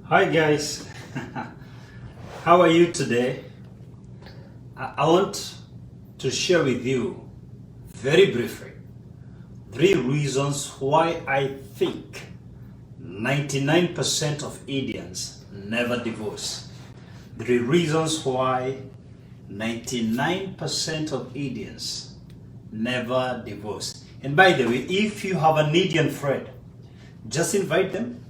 Hi guys, how are you today? I want to share with you very briefly 3 reasons why I think 99% of Indians never divorce. 3 reasons why 99% of Indians never divorce. And by the way, if you have an Indian friend, just invite them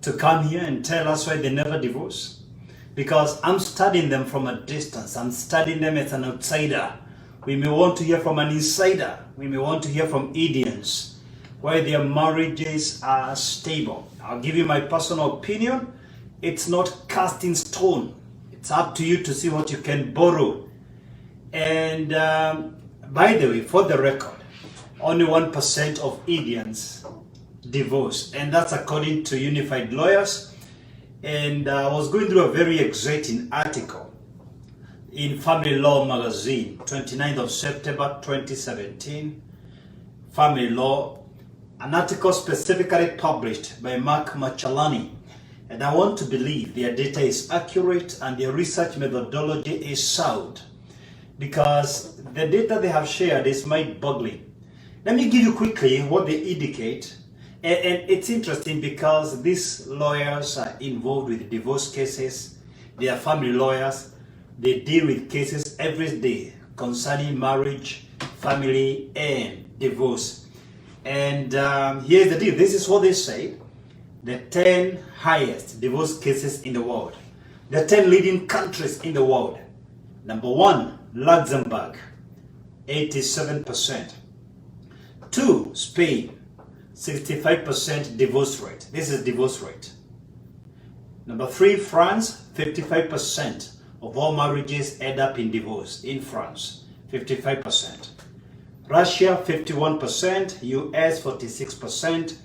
to come here and tell us why they never divorce. Because I'm studying them from a distance. I'm studying them as an outsider. We may want to hear from an insider. We may want to hear from Indians why their marriages are stable. I'll give you my personal opinion. It's not cast in stone. It's up to you to see what you can borrow. And by the way, for the record, only 1% of Indians divorce, and that's according to Unified Lawyers. And I was going through a very exciting article in Family Law magazine, 29th of September 2017. Family Law, an article specifically published by Mark Machalani, and I want to believe their data is accurate and their research methodology is sound, because the data they have shared is mind-boggling. Let me give you quickly what they indicate. And it's interesting because these lawyers are involved with divorce cases. They are family lawyers. They deal with cases every day concerning marriage, family, and divorce. And here's the deal. This is what they say. The 10 highest divorce cases in the world. The 10 leading countries in the world. Number 1, Luxembourg, 87%. 2, Spain, 65% divorce rate. This is divorce rate. Number 3, France, 55% of all marriages end up in divorce in France, 55%. Russia, 51%, US, 46%,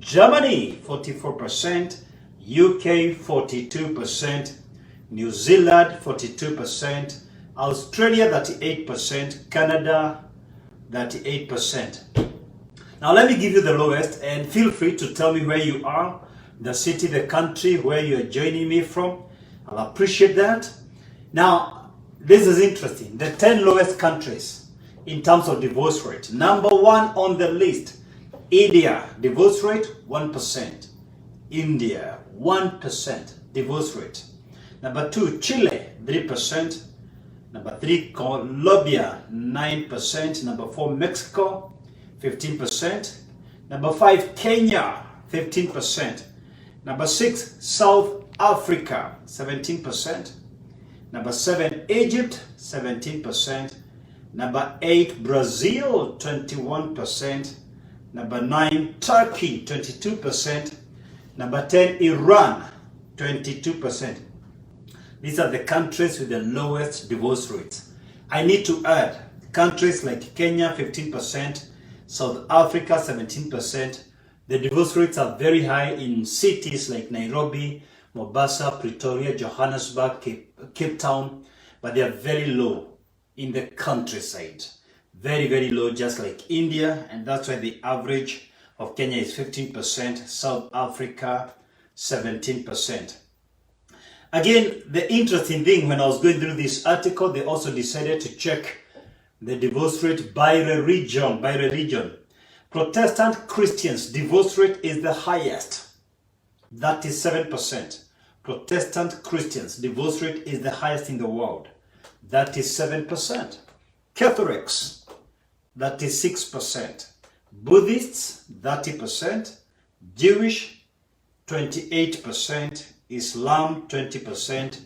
Germany, 44%, UK, 42%, New Zealand, 42%, Australia, 38%, Canada, 38%. Now let me give you the lowest, and feel free to tell me where you are, the city, the country where you are joining me from. I'll appreciate that. Now, this is interesting. The 10 lowest countries in terms of divorce rate. Number 1 on the list, India, divorce rate 1%. India, 1% divorce rate. Number 2, Chile, 3%. Number 3, Colombia, 9%. Number 4, Mexico, 15%. Number 5, Kenya, 15%. Number 6, South Africa, 17%. Number 7, Egypt, 17%. Number 8, Brazil, 21%. Number 9, Turkey, 22%. Number 10, Iran, 22%. These are the countries with the lowest divorce rates. I need to add countries like Kenya, 15%. South Africa, 17%. The divorce rates are very high in cities like Nairobi, Mombasa, Pretoria, Johannesburg, Cape Town, but they are very low in the countryside. Very, very low, just like India, and that's why the average of Kenya is 15%, South Africa, 17%. Again, the interesting thing, when I was going through this article, they also decided to check the divorce rate by religion. Protestant Christians divorce rate is the highest. That is 7%. Protestant Christians divorce rate is the highest in the world. That is 7%. Catholics, that is 6%. Buddhists, 30%. Jewish, 28%. Islam, 20%.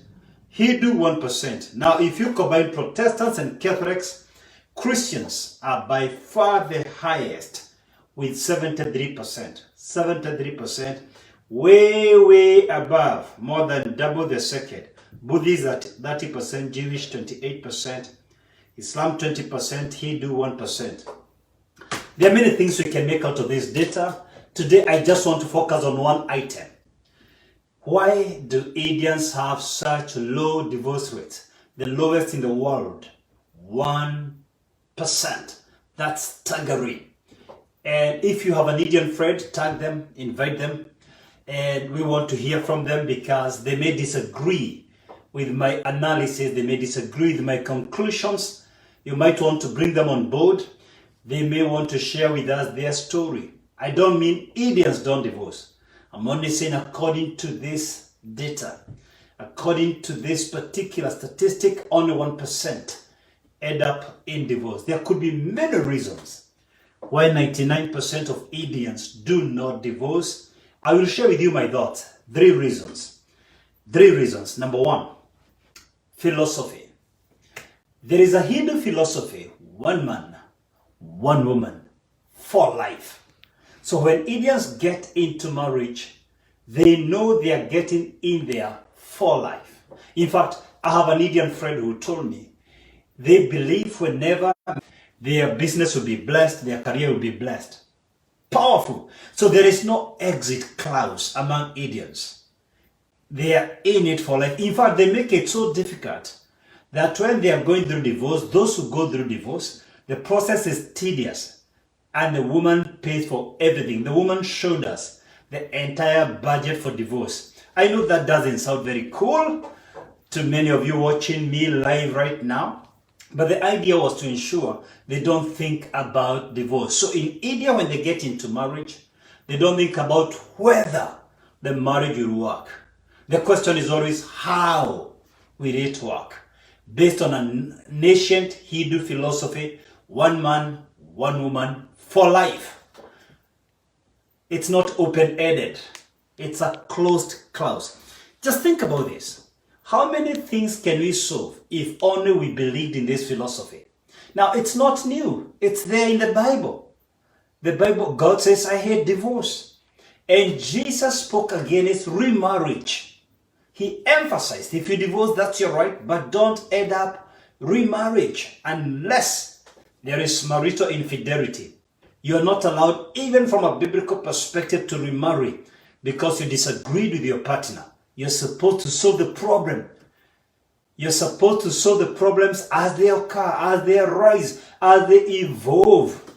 Hindu, 1%. Now, if you combine Protestants and Catholics, Christians are by far the highest with 73%. 73%, way above, more than double the second. Buddhists at 30%, Jewish 28%, Islam 20%, Hindu 1%. There are many things we can make out of this data. Today, I just want to focus on one item. Why do Indians have such low divorce rates? The lowest in the world, 1%. That's staggering. And if you have an Indian friend, tag them, invite them. and we want to hear from them because they may disagree with my analysis, they may disagree with my conclusions. You might want to bring them on board. They may want to share with us their story. I don't mean Indians don't divorce. I'm only saying according to this data, according to this particular statistic, only 1% end up in divorce. There could be many reasons why 99% of Indians do not divorce. I will share with you my thoughts. 3 reasons. 3 reasons. Number 1, philosophy. There is a Hindu philosophy, one man, one woman, for life. So when Indians get into marriage, they know they are getting in there for life. In fact, I have an Indian friend who told me they believe whenever their business will be blessed, their career will be blessed. Powerful. So there is no exit clause among Indians. They are in it for life. In fact, they make it so difficult that when they are going through divorce, those who go through divorce, the process is tedious and the woman pays for everything. The woman showed us the entire budget for divorce. I know that doesn't sound very cool to many of you watching me live right now, but the idea was to ensure they don't think about divorce. So in India, when they get into marriage, they don't think about whether the marriage will work. The question is always, how will it work? Based on an ancient Hindu philosophy, one man, one woman for life. It's not open-ended. It's a closed clause. Just think about this. How many things can we solve if only we believed in this philosophy? Now, it's not new. It's there in the Bible. The Bible, God says, I hate divorce. And Jesus spoke against remarriage. He emphasized, if you divorce, that's your right, but don't end up remarriage unless there is marital infidelity. You're not allowed, even from a biblical perspective, to remarry because you disagreed with your partner. You're supposed to solve the problem. You're supposed to solve the problems as they occur, as they arise, as they evolve.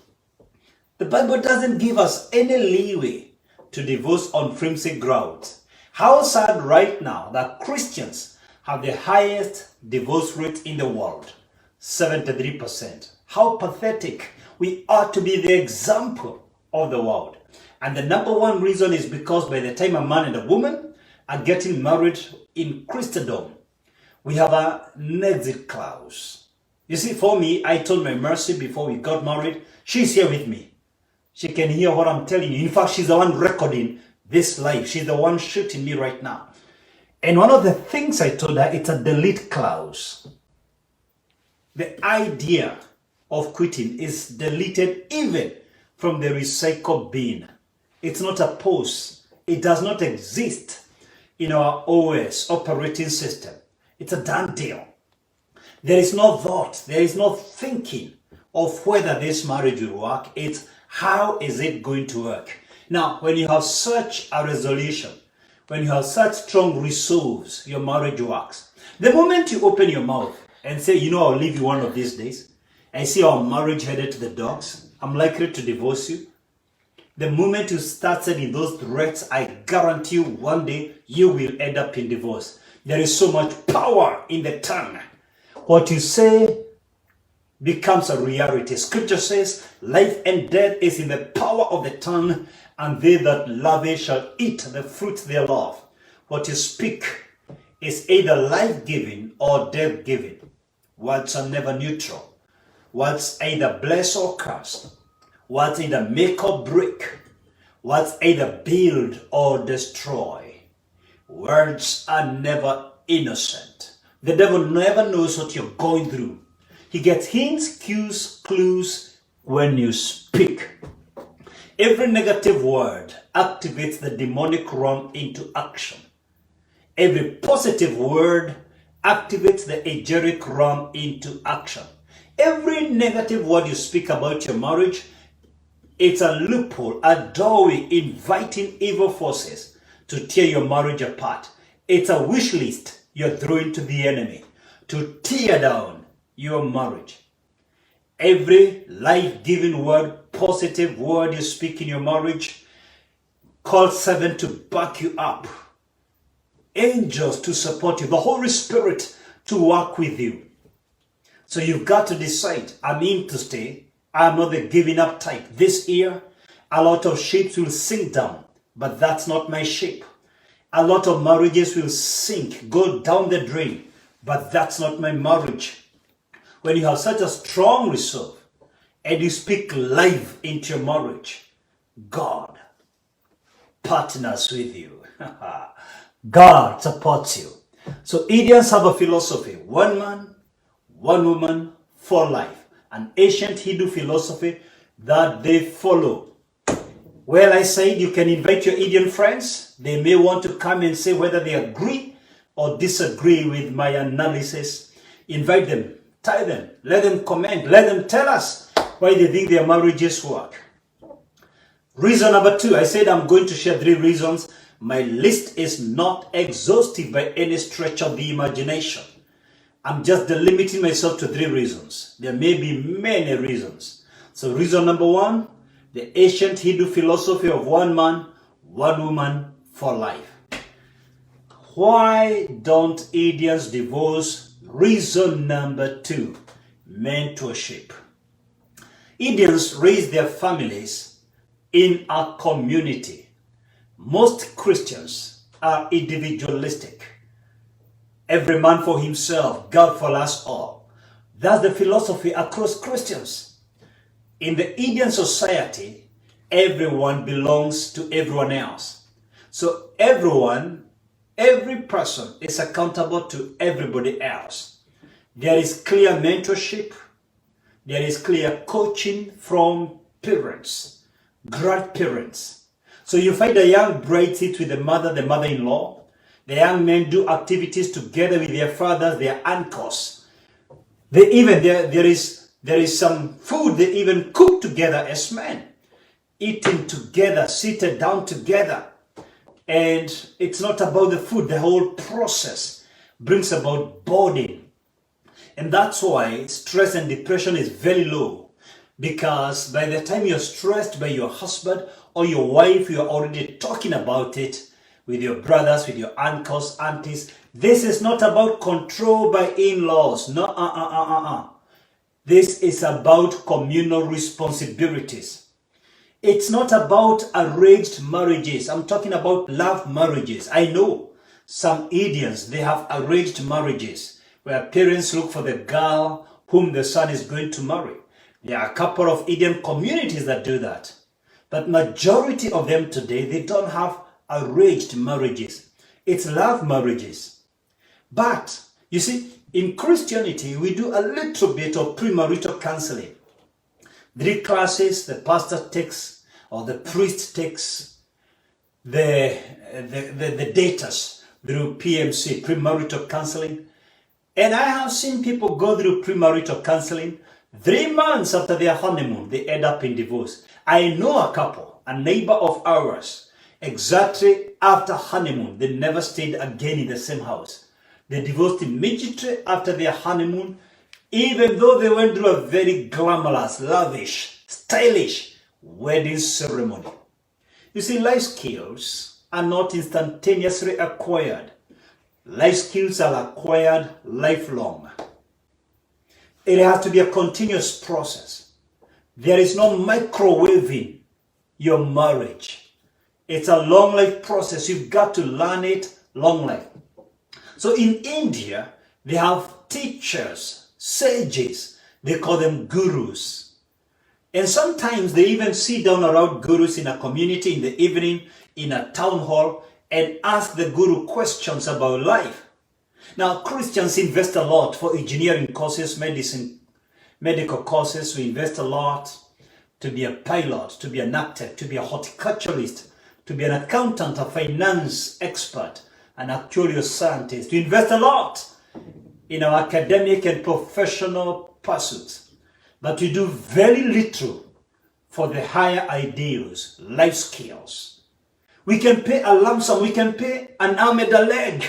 The Bible doesn't give us any leeway to divorce on flimsy grounds. How sad right now that Christians have the highest divorce rate in the world, 73%. How pathetic. We ought to be the example of the world. And the number 1 reason is because by the time a man and a woman are getting married in Christendom, we have an exit clause. You see, for me, I told my Mercy before we got married, she's here with me. She can hear what I'm telling you. In fact, she's the one recording this live. She's the one shooting me right now. And one of the things I told her, it's a delete clause. The idea of quitting is deleted even from the recycle bin. It's not a post. It does not exist in our OS, operating system. It's a done deal. There is no thought. There is no thinking of whether this marriage will work. It's how is it going to work. Now, when you have such a resolution, when you have such strong resolves, your marriage works. The moment you open your mouth and say, you know, I'll leave you one of these days, I see our marriage headed to the dogs, I'm likely to divorce you. The moment you start saying those threats, I guarantee you one day you will end up in divorce. There is so much power in the tongue. What you say becomes a reality. Scripture says, life and death is in the power of the tongue, and they that love it shall eat the fruit thereof. What you speak is either life-giving or death-giving. Words are never neutral. Words either bless or curse. Words either make or break. Words either build or destroy. Words are never innocent. The devil never knows what you're going through. He gets hints, cues, clues when you speak. Every negative word activates the demonic realm into action. Every positive word activates the angelic realm into action. Every negative word you speak about your marriage, it's a loophole, a doorway inviting evil forces to tear your marriage apart. It's a wish list you're throwing to the enemy to tear down your marriage. Every life-giving word, positive word you speak in your marriage called servant to back you up, angels to support you, the Holy Spirit to work with you. So you've got to decide, I'm in to stay. I'm not the giving up type. This year, a lot of ships will sink down, but that's not my ship. A lot of marriages will sink, go down the drain, but that's not my marriage. When you have such a strong resolve and you speak life into your marriage, God partners with you. God supports you. So Indians have a philosophy, one man, one woman for life. An ancient Hindu philosophy that they follow. Well, I said you can invite your Indian friends. They may want to come and say whether they agree or disagree with my analysis. Invite them, tell them, let them comment, let them tell us why they think their marriages work. Reason number 2, I said I'm going to share 3 reasons. My list is not exhaustive by any stretch of the imagination. I'm just delimiting myself to 3 reasons. There may be many reasons. So reason number 1, the ancient Hindu philosophy of one man, one woman for life. Why don't Indians divorce? Reason number 2, mentorship. Indians raise their families in a community. Most Christians are individualistic. Every man for himself, God for us all. That's the philosophy across Christians. In the Indian society, everyone belongs to everyone else. So every person is accountable to everybody else. There is clear mentorship. There is clear coaching from parents, grandparents. So you find a young bride sit with the mother-in-law. The young men do activities together with their fathers, their uncles. There is some food they even cook together as men, eating together, seated down together. And it's not about the food. The whole process brings about bonding. And that's why stress and depression is very low. Because by the time you're stressed by your husband or your wife, you're already talking about it with your brothers, with your uncles, aunties. This is not about control by in-laws. No, This is about communal responsibilities. It's not about arranged marriages. I'm talking about love marriages. I know some Indians, they have arranged marriages where parents look for the girl whom the son is going to marry. There are a couple of Indian communities that do that. But majority of them today, they don't have arranged marriages. It's love marriages. But, you see, in Christianity, we do a little bit of premarital counseling. 3 classes the pastor takes, or the priest takes, the datas through PMC, premarital counseling. And I have seen people go through premarital counseling. 3 months after their honeymoon, they end up in divorce. I know a couple, a neighbor of ours, exactly after honeymoon, they never stayed again in the same house. They divorced immediately after their honeymoon, even though they went through a very glamorous, lavish, stylish wedding ceremony. You see, life skills are not instantaneously acquired. Life skills are acquired lifelong. It has to be a continuous process. There is no microwaving your marriage. It's a long life process. You've got to learn it long life. So in India, they have teachers, sages. They call them gurus. And sometimes they even sit down around gurus in a community in the evening, in a town hall, and ask the guru questions about life. Now, Christians invest a lot for engineering courses, medical courses. We invest a lot to be a pilot, to be an architect, to be a horticulturalist, to be an accountant, a finance expert, an actuarial scientist. We invest a lot in our academic and professional pursuits. But we do very little for the higher ideals, life skills. We can pay a lump sum, we can pay an arm and a leg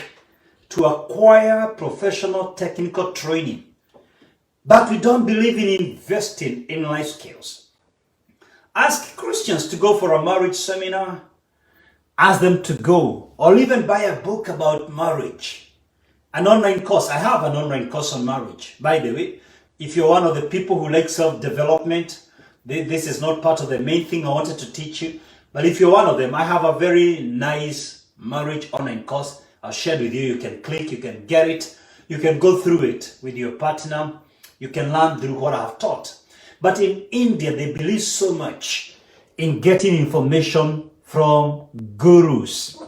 to acquire professional technical training. But we don't believe in investing in life skills. Ask Christians to go for a marriage seminar. ask them to go or even buy a book about marriage. An online course. I have an online course on marriage. By the way, if you're one of the people who like self-development, this is not part of the main thing I wanted to teach you. But if you're one of them, I have a very nice marriage online course I'll share with you. You can click, you can get it. You can go through it with your partner. You can learn through what I've taught. But in India, they believe so much in getting information from gurus.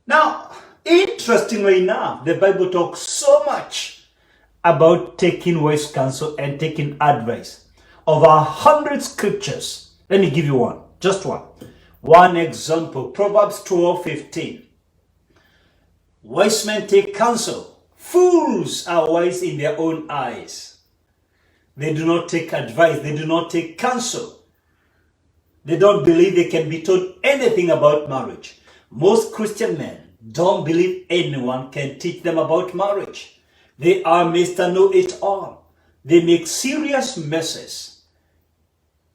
Now, interestingly enough, the Bible talks so much about taking wise counsel and taking advice. Over 100 scriptures. Let me give you one, just one. One example, Proverbs 12:15. Wise men take counsel. Fools are wise in their own eyes. They do not take advice. They do not take counsel. They don't believe they can be told anything about marriage. Most Christian men don't believe anyone can teach them about marriage. They are Mr. Know-it-all. They make serious messes.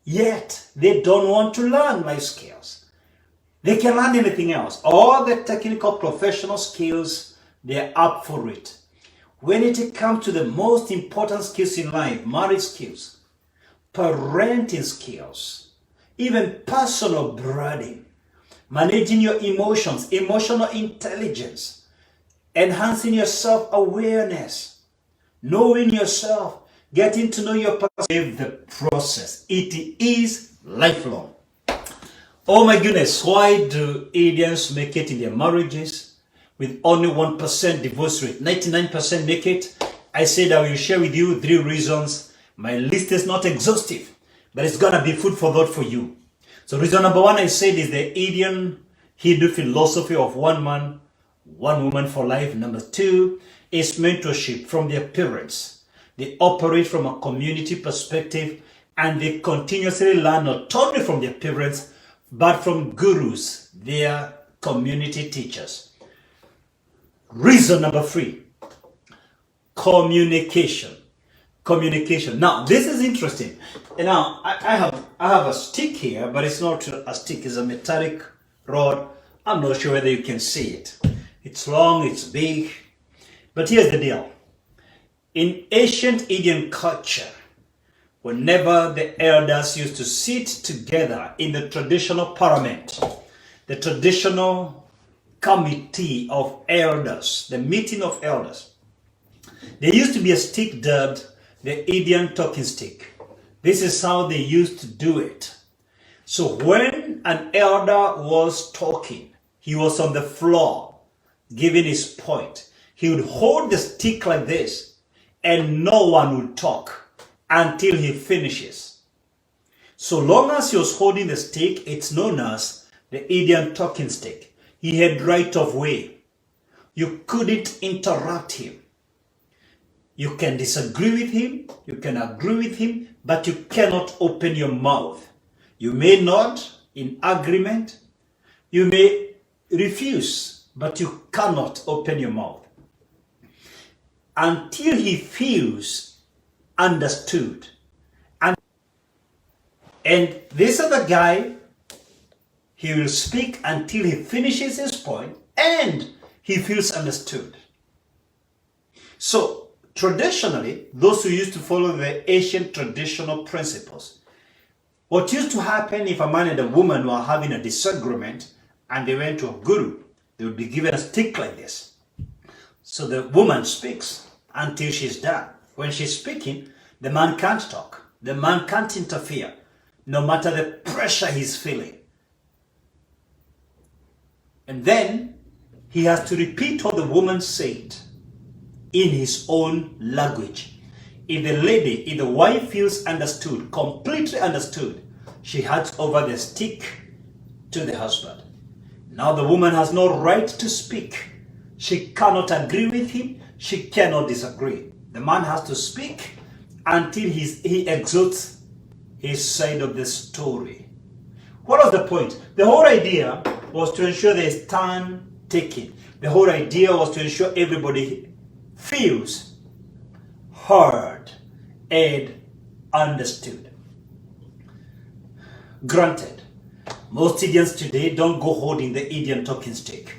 Yet, they don't want to learn life skills. They can learn anything else. All the technical professional skills, they're up for it. When it comes to the most important skills in life, marriage skills, parenting skills, even personal branding, managing your emotions, emotional intelligence, enhancing your self-awareness, knowing yourself, getting to know your person, the process. It is lifelong. Oh my goodness, why do Indians make it in their marriages with only 1% divorce rate? 99% make it. I said I will share with you 3 reasons. My list is not exhaustive, but it's gonna be food for thought for you. So reason number 1 I said is the Indian Hindu philosophy of one man, one woman for life. Number 2 is mentorship from their parents. They operate from a community perspective and they continuously learn not only from their parents but from gurus, their community teachers. Reason number 3, communication. Communication. Now, this is interesting. And now, I have a stick here, but it's not a stick, it's a metallic rod. I'm not sure whether you can see it. It's long, it's big. But here's the deal. In ancient Indian culture, whenever the elders used to sit together in the traditional parliament, the traditional committee of elders, the meeting of elders, there used to be a stick dubbed the Indian talking stick. This is how they used to do it. So when an elder was talking, he was on the floor giving his point. He would hold the stick like this and no one would talk until he finishes. So long as he was holding the stick, it's known as the Indian talking stick. He had right of way. You couldn't interrupt him. You can disagree with him, you can agree with him, but you cannot open your mouth. You may nod in agreement, you may refuse, but you cannot open your mouth until he feels understood. And this other guy, he will speak until he finishes his point and he feels understood. So traditionally, those who used to follow the ancient traditional principles, what used to happen if a man and a woman were having a disagreement and they went to a guru, they would be given a stick like this. So the woman speaks until she's done. When she's speaking, the man can't talk. The man can't interfere, no matter the pressure he's feeling. And then he has to repeat what the woman said in his own language. If the wife feels understood, completely understood, she hands over the stick to the husband. Now the woman has no right to speak. She cannot agree with him. She cannot disagree. The man has to speak until he exalts his side of the story. What was the point? The whole idea was to ensure there is turn taking. The whole idea was to ensure everybody feels heard and understood. Granted, Most Indians today don't go holding the Indian talking stick.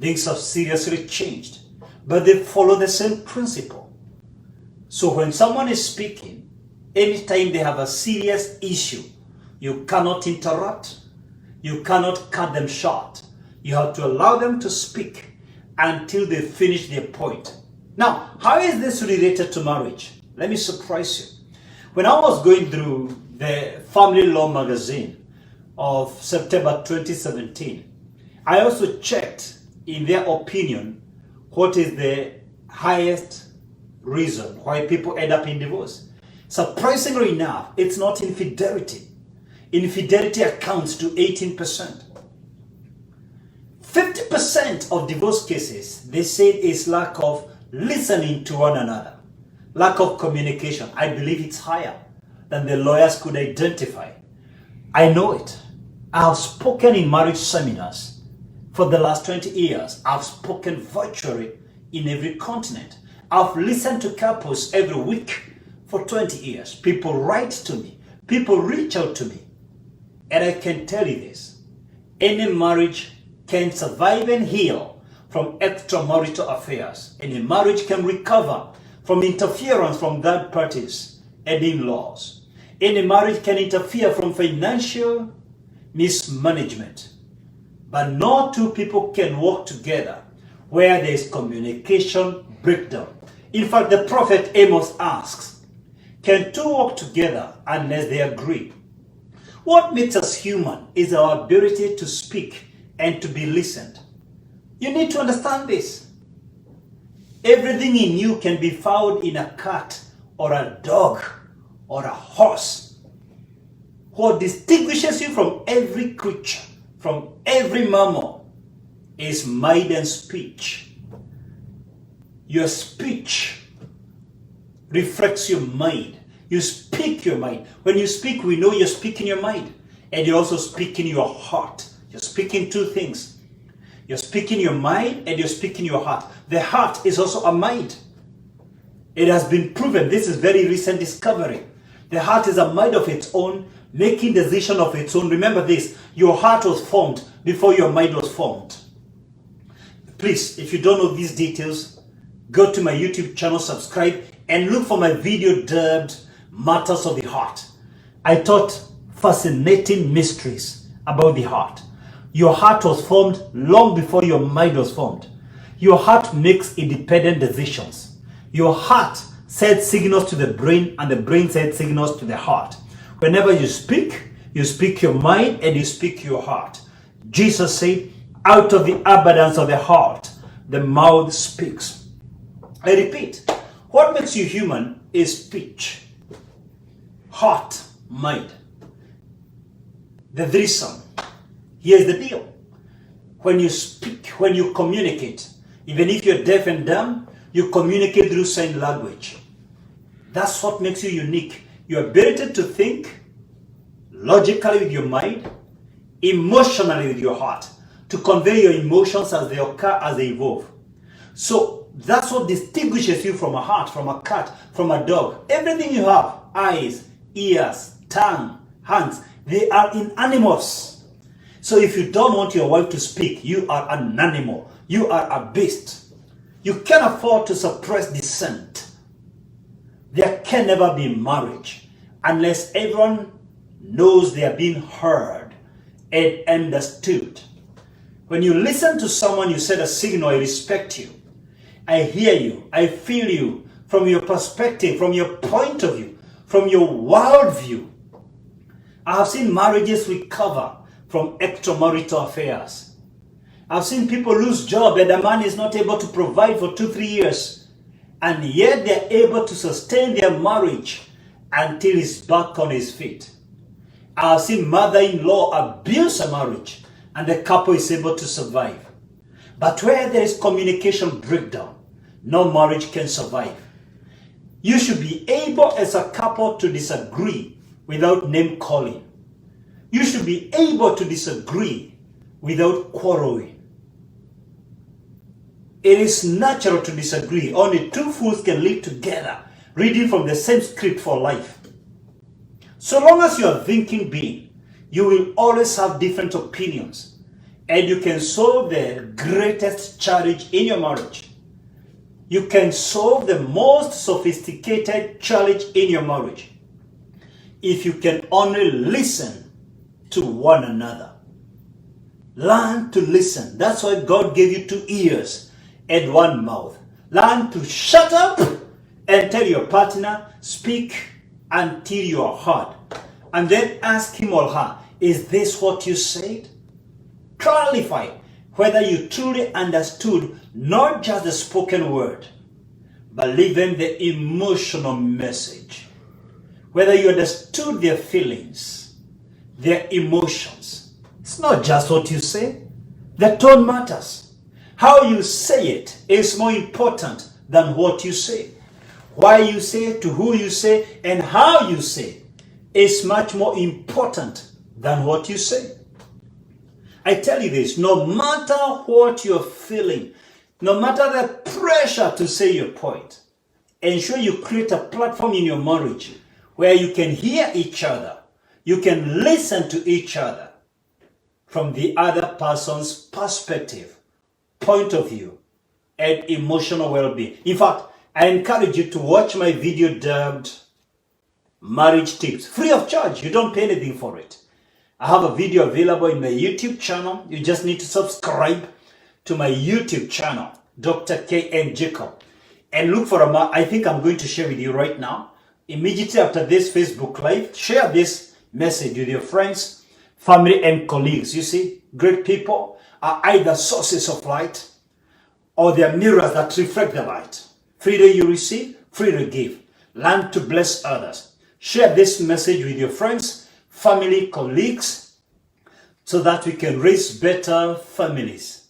Things have seriously changed, but they follow the same principle. So when someone is speaking, anytime they have a serious issue, you cannot interrupt, you cannot cut them short. You have to allow them to speak until they finish their point. Now, how is this related to marriage? Let me surprise you. When I was going through the Family Law magazine of September 2017, I also checked, in their opinion, what is the highest reason why people end up in divorce. Surprisingly enough, it's not infidelity. Infidelity accounts to 18%. 50% of divorce cases, they said, is lack of listening to one another, lack of communication. I believe it's higher than the lawyers could identify. I know it. I have spoken in marriage seminars for the last 20 years. I've spoken virtually in every continent. I've listened to couples every week for 20 years. People write to me. People reach out to me. And I can tell you this. Any marriage can survive and heal from extramarital affairs. Any marriage can recover from interference from third parties and in-laws. Any marriage can interfere from financial mismanagement. But no two people can work together where there is communication breakdown. In fact, the prophet Amos asks, can two work together unless they agree? What makes us human is our ability to speak and to be listened. You need to understand this. Everything in you can be found in a cat or a dog or a horse. What distinguishes you from every creature, from every mammal, is mind and speech. Your speech reflects your mind. You speak your mind. When you speak, we know you're speaking your mind. And you're also speaking your heart. You're speaking two things. You're speaking your mind and you're speaking your heart. The heart is also a mind. It has been proven. This is very recent discovery. The heart is a mind of its own, making decision of its own. Remember this, your heart was formed before your mind was formed. Please, if you don't know these details, go to my YouTube channel, subscribe, and look for my video dubbed Matters of the Heart. I taught fascinating mysteries about the heart. Your heart was formed long before your mind was formed. Your heart makes independent decisions. Your heart sends signals to the brain, and the brain sends signals to the heart. Whenever you speak your mind and you speak your heart. Jesus said, out of the abundance of the heart, the mouth speaks. I repeat, what makes you human is speech, heart, mind. The threesome. Here's the deal. When you speak, when you communicate, even if you're deaf and dumb, you communicate through sign language. That's what makes you unique. Your ability to think logically with your mind, emotionally with your heart, to convey your emotions as they occur, as they evolve. So that's what distinguishes you from a heart, from a cat, from a dog. Everything you have, eyes, ears, tongue, hands, they are in animals. So if you don't want your wife to speak, you are an animal. You are a beast. You can't afford to suppress dissent. There can never be marriage unless everyone knows they are being heard and understood. When you listen to someone, you send a signal, I respect you. I hear you. I feel you from your perspective, from your point of view, from your worldview. I have seen marriages recover from extramarital affairs. I've seen people lose jobs and the man is not able to provide for 2-3 years. And yet they're able to sustain their marriage until he's back on his feet. I've seen mother-in-law abuse a marriage and the couple is able to survive. But where there is communication breakdown, no marriage can survive. You should be able as a couple to disagree without name calling. You should be able to disagree without quarreling. It is natural to disagree. Only two fools can live together, reading from the same script for life. So long as you are thinking being, You will always have different opinions, and you can solve the greatest challenge in your marriage. You can solve the most sophisticated challenge in your marriage if you can only listen to one another. Learn to listen. That's why God gave you 2 ears and 1 mouth. Learn to shut up and tell your partner, speak until you are heard. And then ask him or her, is this what you said? Clarify whether you truly understood not just the spoken word, but even the emotional message. Whether you understood their feelings, their emotions. It's not just what you say. The tone matters. How you say it is more important than what you say. Why you say, to who you say, and how you say is much more important than what you say. I tell you this, no matter what you're feeling, no matter the pressure to say your point, ensure you create a platform in your marriage where you can hear each other, you can listen to each other from the other person's perspective, point of view, and emotional well-being. In fact, I encourage you to watch my video dubbed Marriage Tips, free of charge. You don't pay anything for it. I have a video available in my YouTube channel. You just need to subscribe to my YouTube channel, drkncoaching, and look for I think I'm going to share with you right now. Immediately after this Facebook Live, share this message with your friends, family, and colleagues. You see, great people are either sources of light or they are mirrors that reflect the light. Freely you receive, freely give. Learn to bless others. Share this message with your friends, family, colleagues, so that we can raise better families.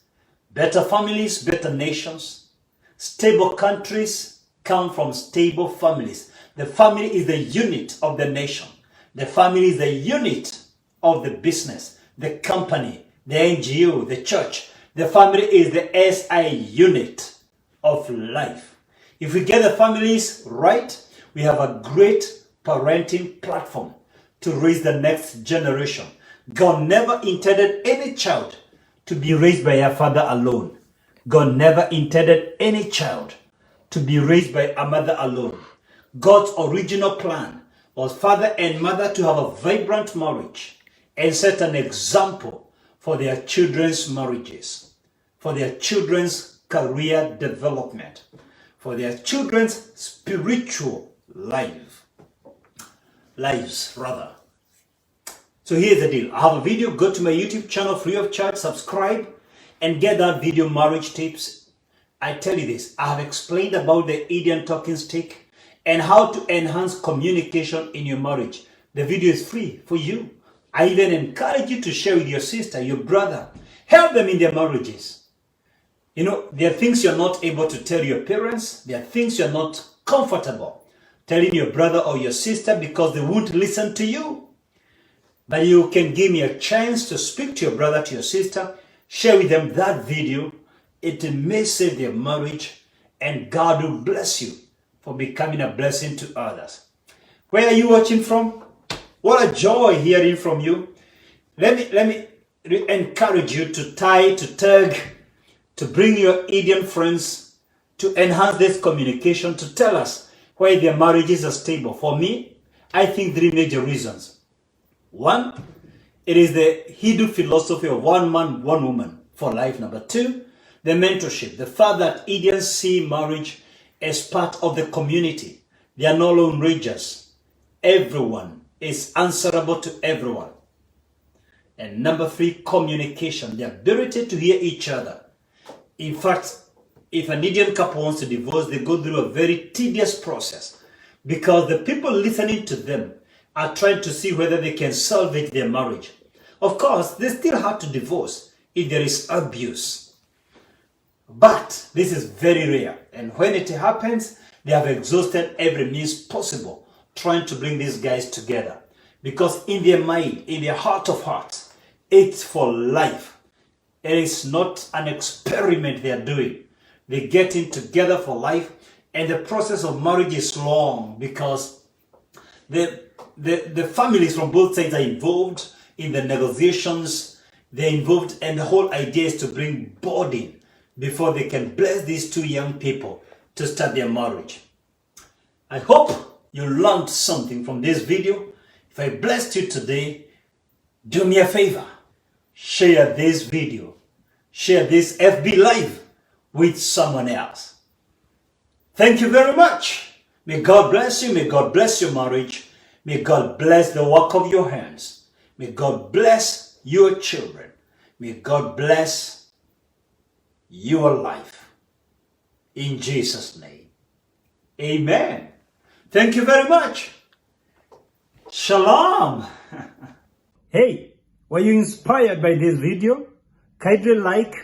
Better families, better nations. Stable countries come from stable families. The family is the unit of the nation. The family is the unit of the business, the company, the NGO, the church. The family is the SI unit of life. If we get the families right, we have a great parenting platform to raise the next generation. God never intended any child to be raised by a father alone. God never intended any child to be raised by a mother alone. God's original plan was father and mother to have a vibrant marriage and set an example for their children's marriages, for their children's career development, for their children's spiritual lives. So here's the deal. I have a video. Go to my YouTube channel free of charge, subscribe, and get that video, Marriage Tips. I tell you this, I have explained about the Indian talking stick and how to enhance communication in your marriage. The video is free for you. I even encourage you to share with your sister, your brother. Help them in their marriages. You know, there are things you're not able to tell your parents. There are things you're not comfortable telling your brother or your sister because they won't listen to you. But you can give me a chance to speak to your brother, to your sister, share with them that video. It may save their marriage, and God will bless you for becoming a blessing to others. Where are you watching from? What a joy hearing from you. Let me encourage you to tag, to bring your Indian friends, to enhance this communication, to tell us why their marriages are stable. For me, I think 3 major reasons. 1, it is the Hindu philosophy of one man, one woman for life. Number 2, the mentorship, the fact that Indians see marriage as part of the community. They are no lone rangers. Everyone is answerable to everyone. And number 3, communication, the ability to hear each other. In fact, if an Indian couple wants to divorce, they go through a very tedious process because the people listening to them are trying to see whether they can salvage their marriage. Of course, they still have to divorce if there is abuse. But this is very rare. And when it happens, they have exhausted every means possible trying to bring these guys together. Because in their mind, in their heart of hearts, it's for life. It is not an experiment they are doing. They're getting together for life, and the process of marriage is long because the families from both sides are involved, in the negotiations. They're involved, and the whole idea is to bring burden before they can bless these two young people to start their marriage. I hope you learned something from this video. If I blessed you today, do me a favor. Share this video. Share this FB Live with someone else. Thank you very much. May God bless you. May God bless your marriage. May God bless the work of your hands. May God bless your children. May God bless your life. In Jesus' name. Amen. Thank you very much. Shalom. Hey, were you inspired by this video? Kindly like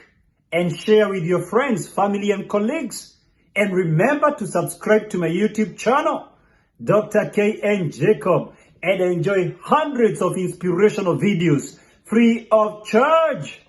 and share with your friends, family, and colleagues. And remember to subscribe to my YouTube channel, Dr. K.N. Jacob, and enjoy hundreds of inspirational videos free of charge.